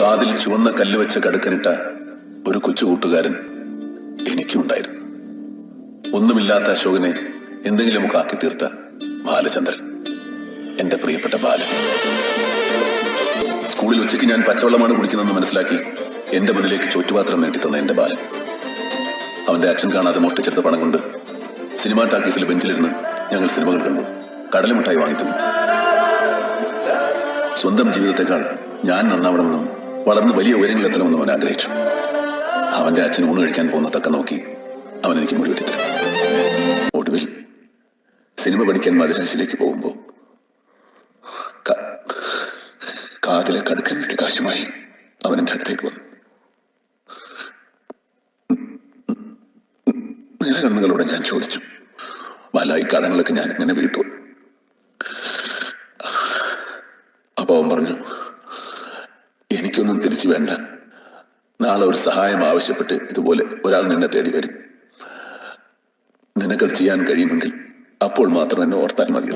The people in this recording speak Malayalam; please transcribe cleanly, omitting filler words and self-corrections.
കാതിൽ ചുവന്ന കല്ല് വെച്ച് കടുക്കനിട്ട ഒരു കൊച്ചു കൂട്ടുകാരൻ എനിക്കുണ്ടായിരുന്നു. ഒന്നുമില്ലാത്ത അശോകനെ എന്തെങ്കിലുമൊക്കെ ആക്കി തീർത്ത ബാലചന്ദ്രൻ, എന്റെ പ്രിയപ്പെട്ട ബാലൻ. സ്കൂളിൽ ഉച്ചയ്ക്ക് ഞാൻ പച്ചവെള്ളമാണ് കുടിക്കുന്നതെന്ന് മനസ്സിലാക്കി എന്റെ മുന്നിലേക്ക് ചോറ്റുപാത്രം നീട്ടിത്തന്ന എന്റെ ബാലൻ. അവന്റെ അച്ഛൻ കാണാതെ മോഷ്ടിച്ചെടുത്ത പണം കൊണ്ട് സിനിമാ ടാക്കീസിൽ ബെഞ്ചിലിരുന്ന് ഞങ്ങൾ സിനിമകൾ കണ്ടു, കടലമിഠായി വാങ്ങിത്തന്നു. സ്വന്തം ജീവിതത്തെക്കാൾ ഞാൻ നന്നാവണമെന്നും വളർന്ന് വലിയ ഉയരങ്ങളിലെത്തണമെന്നും അവൻ ആഗ്രഹിച്ചു. അവന്റെ അച്ഛൻ ഊണ് കഴിക്കാൻ പോകുന്ന തക്ക നോക്കി അവൻ എനിക്ക് മുടിവെട്ടി തരും. ഒടുവിൽ സിനിമ പഠിക്കാൻ മദ്രാസിലേക്ക് പോകുമ്പോ കാതിലെ കടുക്കനിട്ട് കാശുമായി അവൻ എന്റെ അടുത്തേക്ക് വന്നു. നിലകണ്ണുകളോടെ ഞാൻ ചോദിച്ചു, ബാല, ഈ കടങ്ങളൊക്കെ ഞാൻ ഇങ്ങനെ വീട്ടു? അപ്പൊ അവൻ പറഞ്ഞു, എനിക്കൊന്നും തിരിച്ചു വേണ്ട. നാളെ ഒരു സഹായം ആവശ്യപ്പെട്ട് ഇതുപോലെ ഒരാൾ നിന്നെ തേടി വരും. നിനക്കത് ചെയ്യാൻ കഴിയുമെങ്കിൽ അപ്പോൾ മാത്രം എന്നെ ഓർത്താൽ മതി.